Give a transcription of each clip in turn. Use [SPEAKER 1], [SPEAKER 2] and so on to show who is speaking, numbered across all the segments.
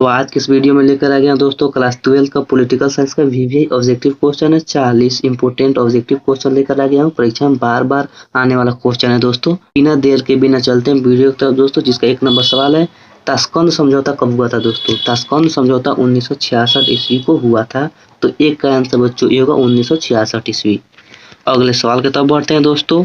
[SPEAKER 1] तो आज के इस वीडियो में लेकर आ गया दोस्तों क्लास 12 का पॉलिटिकल साइंस का वीवीआई ऑब्जेक्टिव क्वेश्चन है। 40 इंपोर्टेंट ऑब्जेक्टिव क्वेश्चन लेकर आ गया हूँ। परीक्षा में बार बार आने वाला क्वेश्चन है दोस्तों। बिना देर के बिना चलते हैं वीडियो की तरफ दोस्तों, जिसका 1 नंबर सवाल है, ताशकंद समझौता कब हुआ था दोस्तों? ताशकंद समझौता 1966 ईस्वी को हुआ था। तो एक का आंसर बच्चों ये होगा 1966 ईस्वी। अगले सवाल की तरफ बढ़ते हैं दोस्तों।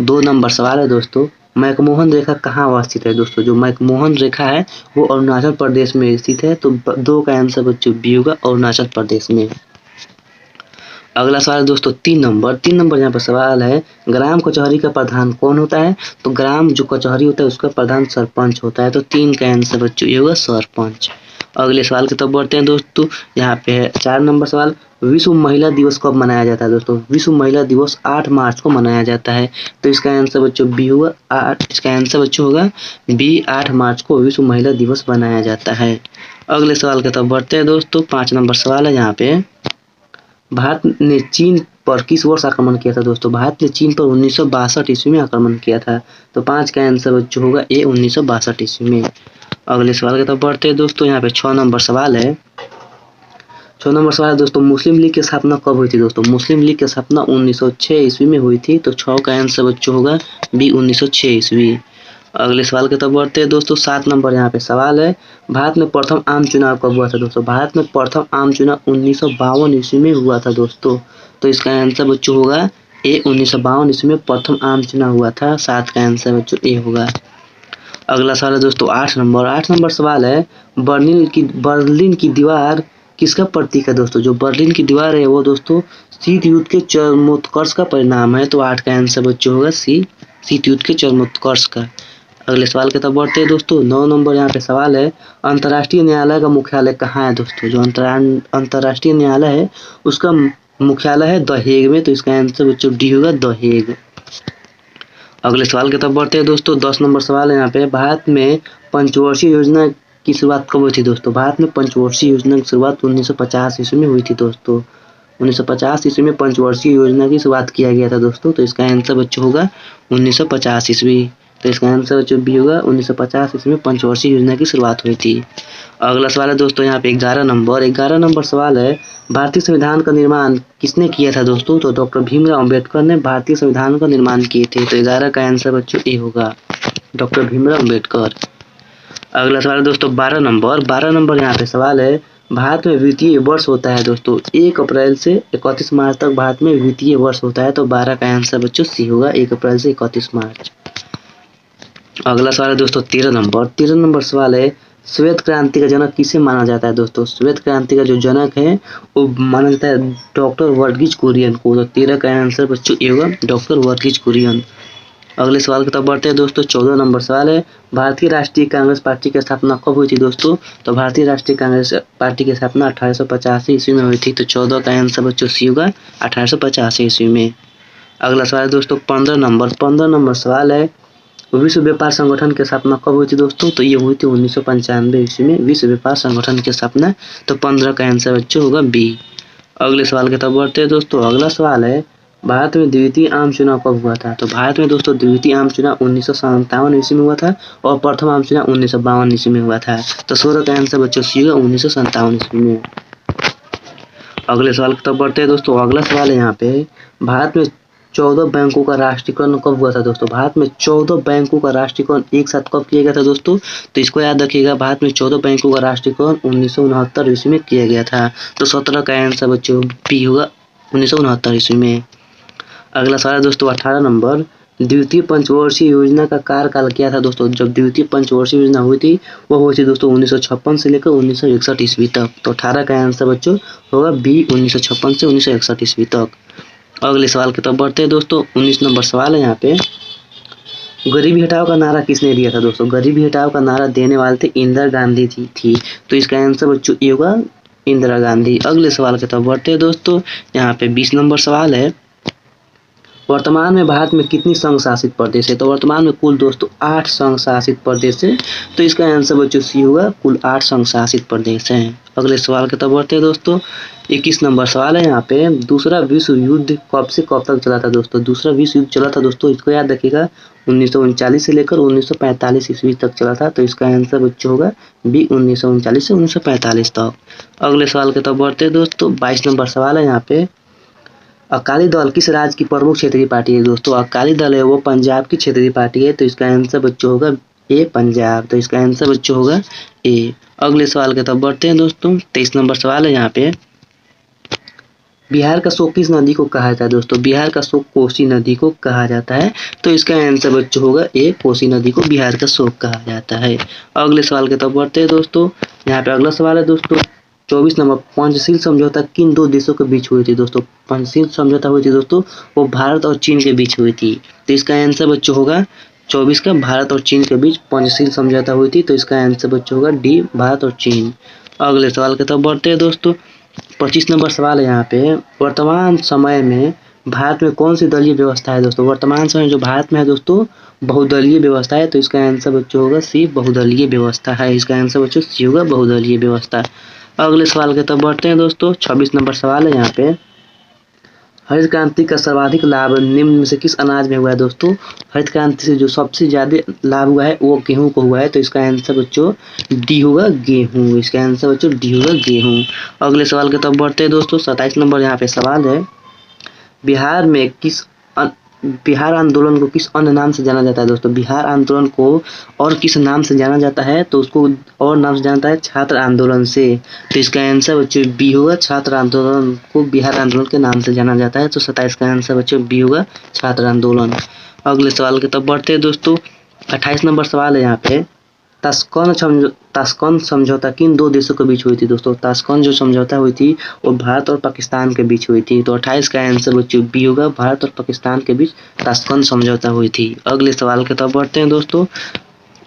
[SPEAKER 1] 2 नंबर सवाल है दोस्तों, मैकमोहन रेखा कहाँ अवस्थित है दोस्तों? जो मैकमोहन रेखा है वो अरुणाचल प्रदेश में स्थित है। तो 2 का आंसर बच्चों बी होगा, अरुणाचल प्रदेश में। अगला सवाल है दोस्तों 3 नंबर यहाँ पर सवाल है, ग्राम कचहरी का प्रधान कौन होता है? तो ग्राम जो कचहरी होता है उसका प्रधान सरपंच होता है। तो 3 का आंसर बच्चों ये होगा सरपंच। अगले सवाल की तरफ बढ़ते हैं दोस्तों। यहाँ पे है 4 नंबर सवाल, विश्व महिला दिवस कब मनाया जाता है दोस्तों? विश्व महिला दिवस 8 मार्च को मनाया जाता है। तो इसका आंसर बच्चों बी होगा 8। इसका आंसर बच्चों होगा बी, 8 मार्च को विश्व महिला दिवस मनाया जाता है। अगले सवाल की तरफ बढ़ते हैं दोस्तों। 5 नंबर सवाल है यहाँ पे, भारत ने चीन पर किस वर्ष आक्रमण किया था दोस्तों? भारत ने चीन पर 1962 ईस्वी में आक्रमण किया था। तो 5 का आंसर बच्चों होगा ए, 1962 ईस्वी में। अगले सवाल की तरफ बढ़ते हैं दोस्तों। यहाँ पे 6 नंबर सवाल है। 6 नंबर सवाल है दोस्तों, मुस्लिम लीग की स्थापना कब हुई थी दोस्तों? मुस्लिम लीग की स्थापना 1906 ईस्वी में हुई थी। तो 6 का आंसर बच्चों होगा बी, 1906 ईस्वी। अगले सवाल की तरफ बढ़ते हैं दोस्तों। 7 नंबर यहाँ पे सवाल है, भारत में प्रथम आम चुनाव कब हुआ था दोस्तों? भारत में प्रथम आम चुनाव 1952 ईस्वी में हुआ था दोस्तों। तो इसका आंसर बच्चों होगा ए, 1952 ईस्वी में प्रथम आम चुनाव हुआ था। 7 का आंसर बच्चों ए होगा। अगला सवाल है दोस्तों 8 नंबर सवाल है, बर्लिन की दीवार किसका प्रतीक है दोस्तों? जो बर्लिन की दीवार है वो दोस्तों शीत युद्ध के चरमोत्कर्ष का परिणाम है। तो 8 का आंसर बच्चों होगा सी, शीत युद्ध के चरमोत्कर्ष का। अगले सवाल की तरफ बढ़ते हैं दोस्तों। 9 नंबर यहाँ पे सवाल है, अंतर्राष्ट्रीय न्यायालय का मुख्यालय कहाँ है दोस्तों? जो अंतर्राष्ट्रीय न्यायालय है उसका मुख्यालय है द हेग में। तो इसका आंसर बच्चों डी होगा, द हेग। अगले सवाल की तरफ बढ़ते हैं दोस्तों। 10 नंबर सवाल है यहाँ पे, भारत में पंचवर्षीय योजना की शुरुआत कब हुई थी दोस्तों? भारत में पंचवर्षीय योजना की शुरुआत 1950 ईस्वी में हुई थी दोस्तों। 1950 ईस्वी में पंचवर्षीय योजना की शुरुआत किया गया था दोस्तों। तो इसका आंसर बच्चों होगा 1950 ईस्वी। तो इसका आंसर बच्चों बी होगा, 1950 ईस्वी में पंचवर्षीय योजना की शुरुआत हुई थी। अगला सवाल है दोस्तों यहाँ पे 11 नंबर सवाल है, भारतीय संविधान का निर्माण किसने किया था दोस्तों? तो डॉक्टर भीमराव अंबेडकर ने भारतीय संविधान का निर्माण किए थे। तो 11 का आंसर बच्चों ए होगा, डॉक्टर भीमराव अंबेडकर। अगला सवाल है दोस्तों 12 नंबर यहाँ पे सवाल है, भारत में वित्तीय वर्ष होता है दोस्तों 1 अप्रैल से 31 मार्च तक भारत में वित्तीय वर्ष होता है। तो 12 का आंसर बच्चों सी होगा, 1 अप्रैल से 31 मार्च। अगला सवाल है दोस्तों 13 नंबर सवाल है, श्वेत क्रांति का जनक किसे माना जाता है दोस्तों? श्वेत क्रांति का जो जनक है वो माना जाता है डॉक्टर वर्गीज कुरियन को। तो 13 का आंसर बच्चों ये होगा, डॉक्टर वर्गीज कुरियन। अगले सवाल की तरफ बढ़ते हैं दोस्तों। 14 नंबर सवाल है, भारतीय राष्ट्रीय कांग्रेस पार्टी की स्थापना कब हुई थी दोस्तों? तो भारतीय राष्ट्रीय कांग्रेस पार्टी की स्थापना 1885 ईस्वी में हुई थी। तो 14 का आंसर बच्चों सी होगा, 1885 ईस्वी में। अगला सवाल है दोस्तों 15 नंबर सवाल है, विश्व व्यापार संगठन की स्थापना कब हुई थी दोस्तों? तो ये हुई थी 1995 ईस्वी में विश्व व्यापार संगठन की स्थापना। तो 15 का आंसर बच्चों होगा बी। अगले सवाल की तरफ बढ़ते हैं दोस्तों। अगला सवाल है, भारत में द्वितीय आम चुनाव कब हुआ था? तो भारत में दोस्तों द्वितीय आम चुनाव 1957 ईस्वी में हुआ था और प्रथम आम चुनाव 1952 ईस्वी में हुआ था। तो 16 का आंसर बच्चों सी होगा, 1957 ईस्वी में। अगले सवाल की तरफ बढ़ते हैं दोस्तों। अगला सवाल है यहाँ पे, भारत में 14 बैंकों का राष्ट्रीयकरण कब हुआ था दोस्तों? भारत में 14 बैंकों का राष्ट्रीयकरण एक साथ कब किया गया था दोस्तों? तो इसको याद रखिएगा, भारत में 14 बैंकों का राष्ट्रीयकरण 1969 ईस्वी में किया गया था। तो 17 का आंसर बच्चों बी होगा, 1969 ईस्वी में। अगला सवाल है दोस्तों 18 नंबर, द्वितीय पंचवर्षीय योजना का कार्यकाल क्या था दोस्तों? जब द्वितीय पंचवर्षीय योजना हुई थी वो हुई थी दोस्तों 1956 से लेकर 1961 ईस्वी तक। तो 18 का आंसर बच्चों होगा बी, 1956 से 1961 ईस्वी तक। अगले सवाल की तरफ बढ़ते हैं दोस्तों। 19 नंबर सवाल है यहाँ पे, गरीबी हटाओ का नारा किसने दिया था दोस्तों? गरीबी हटाओ का नारा देने वाले थे इंदिरा गांधी जी थी। तो इसका आंसर बच्चों ये होगा, इंदिरा गांधी। अगले सवाल की तरफ बढ़ते हैं दोस्तों। यहाँ पे 20 नंबर सवाल है, वर्तमान में भारत में कितनी संघ शासित प्रदेश है? तो वर्तमान में कुल दोस्तों 8 संघ शासित प्रदेश है। तो इसका आंसर बच्चों सी होगा, कुल 8 संघ शासित प्रदेश हैं। अगले सवाल की तरफ बढ़ते हैं दोस्तों। 21 नंबर सवाल है यहाँ पे, दूसरा विश्व युद्ध कब से कब तक चला था दोस्तों? दूसरा विश्व युद्ध चला था दोस्तों, इसको याद रखिएगा, 1939 से लेकर 1945 ईस्वी तक चला था। तो इसका आंसर बच्चों होगा बी, 1939 से 1945 तक। अगले सवाल की तरफ बढ़ते हैं दोस्तों। 22 नंबर सवाल है यहाँ पे, अकाली दल किस राज्य की प्रमुख क्षेत्रीय पार्टी है दोस्तों? अकाली दल है वो पंजाब की क्षेत्रीय पार्टी है। तो इसका आंसर बच्चों होगा ए, पंजाब। तो इसका आंसर बच्चों होगा ए। अगले सवाल की तरफ बढ़ते हैं दोस्तों। 23 नंबर सवाल है यहाँ पे, बिहार का शोक किस नदी को कहा जाता है दोस्तों? बिहार का शोक कोसी नदी को कहा जाता है। तो इसका आंसर बच्चों होगा ए, कोसी नदी को बिहार का शोक कहा जाता है। अगले सवाल की तरफ बढ़ते हैं दोस्तों। यहाँ पे अगला सवाल है दोस्तों 24 नंबर, पंचशील समझौता किन दो देशों के बीच हुई थी दोस्तों? पंचशील समझौता हुई थी दोस्तों, वो भारत और चीन के बीच हुई थी। तो इसका आंसर बच्चों होगा 24 का, भारत और चीन के बीच पंचशील समझौता हुई थी। तो इसका आंसर बच्चों होगा डी, भारत और चीन। अगले सवाल की तरफ बढ़ते हैं दोस्तों। 25 नंबर सवाल है यहाँ पे, वर्तमान समय में भारत में कौन सी दलीय व्यवस्था है दोस्तों? वर्तमान समय जो भारत में है दोस्तों, बहुदलीय व्यवस्था है। तो इसका आंसर बच्चों होगा सी, बहुदलीय व्यवस्था है। इसका आंसर बच्चों सी होगा, बहुदलीय व्यवस्था। अगले सवाल की तरफ बढ़ते हैं दोस्तों। 26 नंबर सवाल है यहाँ पे, हरित क्रांति का सर्वाधिक लाभ निम्न में से किस अनाज में हुआ है दोस्तों? हरित क्रांति से जो सबसे ज्यादा लाभ हुआ है वो गेहूं को हुआ है। तो इसका आंसर बच्चों डी होगा, गेहूं। इसका आंसर बच्चों डी होगा, गेहूं। अगले सवाल की तरफ बढ़ते हैं दोस्तों। 27 नंबर यहाँ पे सवाल है, बिहार में बिहार आंदोलन को किस अन्य नाम से जाना जाता है दोस्तों? बिहार आंदोलन को और किस नाम से जाना जाता है? तो उसको और नाम से जाना जाता है छात्र आंदोलन से। तो इसका आंसर बच्चों बी होगा, छात्र आंदोलन को बिहार आंदोलन के नाम से जाना जाता है। तो 27 का आंसर बच्चों बी होगा, छात्र आंदोलन। अगले सवाल की तरफ बढ़ते हैं दोस्तों। 28 नंबर सवाल है यहाँ पे, ताशकंद समझौता किन दो देशों के बीच हुई थी दोस्तों? ताशकंद जो समझौता हुई थी वो भारत और पाकिस्तान के बीच हुई थी। तो 28 का आंसर बच्चों बी होगा, भारत और पाकिस्तान के बीच ताशकंद समझौता हुई थी। अगले सवाल की तरफ बढ़ते हैं दोस्तों।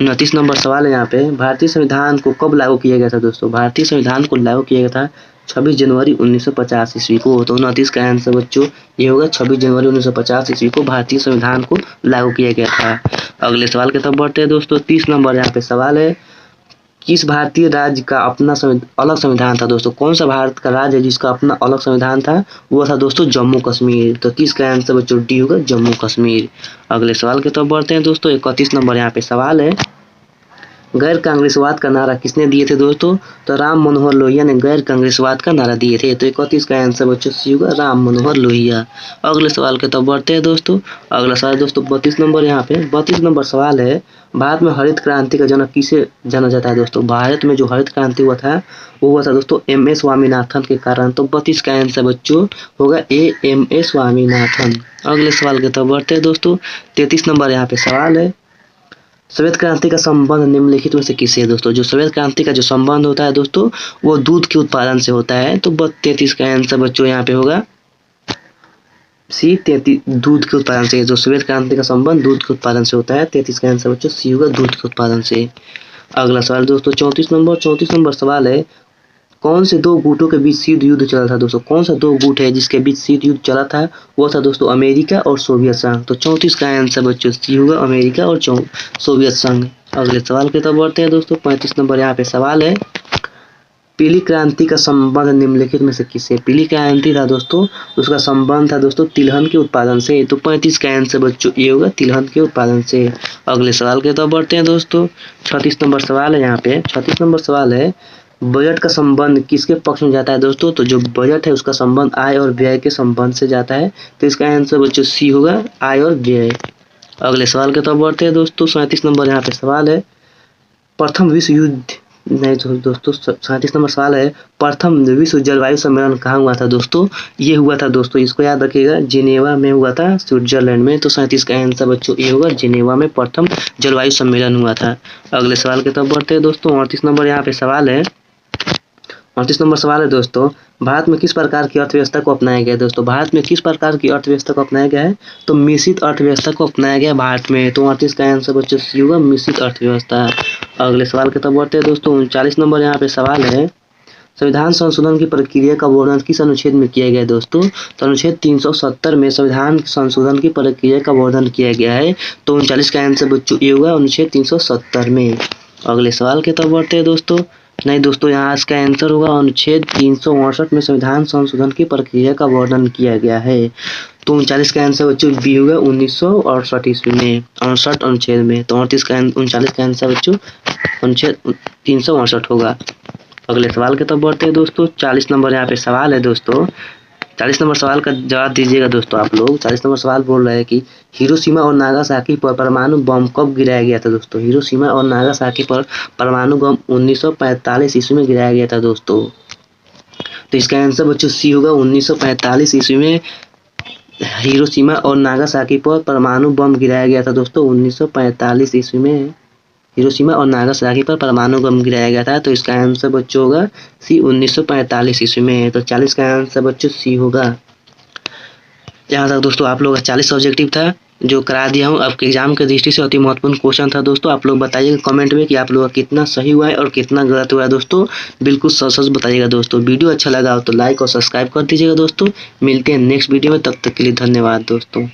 [SPEAKER 1] 29 नंबर सवाल है यहाँ पे, भारतीय संविधान को कब लागू किया गया था दोस्तों? भारतीय संविधान को लागू किया गया था 26 जनवरी 1950 ईस्वी को। तो 29 का आंसर बच्चों ये होगा, 26 जनवरी 1950 ईस्वी को भारतीय संविधान को लागू किया गया था। अगले सवाल की तरफ बढ़ते हैं दोस्तों। 30 नंबर यहाँ पे सवाल है, किस भारतीय राज्य का अपना अलग संविधान था दोस्तों? कौन सा भारत का राज्य है जिसका अपना अलग संविधान था? वो था दोस्तों जम्मू कश्मीर। तो 30 का आंसर बच्चों डी होगा, जम्मू कश्मीर। अगले सवाल की तरफ बढ़ते हैं दोस्तों। 31 नंबर यहाँ पे सवाल है, गैर कांग्रेसवाद का नारा किसने दिए थे दोस्तों? तो राम मनोहर लोहिया ने गैर कांग्रेसवाद का नारा दिए थे। तो 31 का आंसर बच्चों सी होगा, राम मनोहर लोहिया। अगले सवाल की तरफ बढ़ते हैं दोस्तों। अगला सवाल दोस्तों 32 नंबर यहाँ पे 32 नंबर सवाल है, भारत में हरित क्रांति का जनक किसे जाना जाता है दोस्तों? भारत में जो हरित क्रांति हुआ था वो हुआ था दोस्तों MS स्वामीनाथन के कारण। तो 32 का आंसर बच्चों होगा ए, MS स्वामीनाथन। अगले सवाल की तरफ बढ़ते हैं दोस्तों। 33 नंबर यहाँ पे सवाल है, श्वेत क्रांति का संबंध निम्नलिखित में से किससे है दोस्तों? जो श्वेत क्रांति का जो संबंध होता है दोस्तों वो दूध के उत्पादन से होता है। तो 33 का आंसर बच्चों यहाँ पे होगा सी, 33 दूध के उत्पादन से। जो श्वेत क्रांति का संबंध दूध के उत्पादन से होता है। 33 का आंसर बच्चों सी होगा, दूध के उत्पादन से। अगला सवाल दोस्तों 34 नंबर सवाल है, कौन से दो गुटों के बीच शीत युद्ध चला था दोस्तों? कौन सा दो गुट है जिसके बीच शीत युद्ध चला था? वो था दोस्तों अमेरिका और सोवियत संघ। तो 34 का आंसर बच्चों सी होगा, अमेरिका और सोवियत संघ। अगले सवाल की तरफ बढ़ते हैं दोस्तों। 35 नंबर यहाँ पे सवाल है, पीली क्रांति का संबंध निम्नलिखित में से किससे? पीली क्रांति था दोस्तों, उसका संबंध था दोस्तों तिलहन के उत्पादन से। तो 35 का आंसर बच्चों ये होगा, तिलहन के उत्पादन से। अगले सवाल की तरफ बढ़ते हैं दोस्तों। 36 नंबर सवाल है यहाँ पे 36 नंबर सवाल है, बजट का संबंध किसके पक्ष में जाता है दोस्तों? तो जो बजट है उसका संबंध आय और व्यय के संबंध से जाता है। तो इसका आंसर बच्चों सी होगा, आय और व्यय। अगले सवाल की तरफ बढ़ते हैं दोस्तों। 37 नंबर यहाँ पे सवाल है, प्रथम विश्व युद्ध नहीं दोस्तों 37 नंबर सवाल है, प्रथम विश्व जलवायु सम्मेलन कहाँ हुआ था दोस्तों? ये हुआ था दोस्तों, इसको याद रखिएगा, जिनेवा में हुआ था, स्विट्जरलैंड में। तो 37 का आंसर बच्चों ये होगा, जिनेवा में प्रथम जलवायु सम्मेलन हुआ था। अगले सवाल की तरफ बढ़ते हैं दोस्तों। 38 नंबर यहाँ पे सवाल है 38 नंबर सवाल है दोस्तों, भारत में किस प्रकार की अर्थव्यवस्था को अपनाया गया है दोस्तों? भारत में किस प्रकार की अर्थव्यवस्था को अपनाया गया है? तो मिश्रित अर्थव्यवस्था को अपनाया गया भारत में। तो 38 का आंसर बच्चों सी होगा, मिश्रित अर्थव्यवस्था। अगले सवाल की तरफ बढ़ते हैं दोस्तों। 39 नंबर यहाँ पे सवाल है, संविधान संशोधन की प्रक्रिया का वर्णन किस अनुच्छेद में किया गया है दोस्तों? तो अनुच्छेद 370 में संविधान संशोधन की प्रक्रिया का वर्णन किया गया है। तो 39 का आंसर बच्चों ये होगा अनुच्छेद 370 में। अगले सवाल की तरफ बढ़ते हैं दोस्तों। नहीं दोस्तों, यहाँ इसका आंसर होगा अनुच्छेद 368 में संविधान संशोधन की प्रक्रिया का वर्णन किया गया है। तो 39 का आंसर बच्चों बी होगा 1968 ईस्वी में, 68 अनुच्छेद में। तो 39 का आंसर बच्चों अनुच्छेद 368 होगा। अगले सवाल की तरफ बढ़ते हैं दोस्तों। 40 नंबर यहाँ पे सवाल है दोस्तों। 40 नंबर सवाल का जवाब दीजिएगा दोस्तों आप लोग। 40 नंबर सवाल बोल रहे हैं कि हिरोशिमा और नागासाकी पर परमाणु बम कब गिराया गया था दोस्तों? हिरोशिमा और नागासाकी पर परमाणु बम 1945 ईस्वी में गिराया गया था दोस्तों। तो इसका आंसर बच्चों सी होगा 1945 ईस्वी में हिरोशिमा और नागासाकी पर परमाणु बम गिराया गया था दोस्तों। 1945 ईस्वी में हिरोशिमा और नागासाकी पर परमाणु बम गिराया गया था। तो इसका आंसर बच्चों होगा सी 1945 ईस्वी में। तो 40 का आंसर बच्चों सी होगा। जहाँ तक दोस्तों आप लोग का 40 ऑब्जेक्टिव था जो करा दिया हूँ आपके एग्जाम के दृष्टि से अति महत्वपूर्ण क्वेश्चन था दोस्तों। आप लोग बताइएगा कमेंट में कि आप लोग का कितना सही हुआ है और कितना गलत हुआ है दोस्तों। बिल्कुल सच बताइएगा दोस्तों। वीडियो अच्छा लगा हो तो लाइक और सब्सक्राइब कर दीजिएगा दोस्तों। मिलते हैं नेक्स्ट वीडियो में, तब तक के लिए धन्यवाद दोस्तों।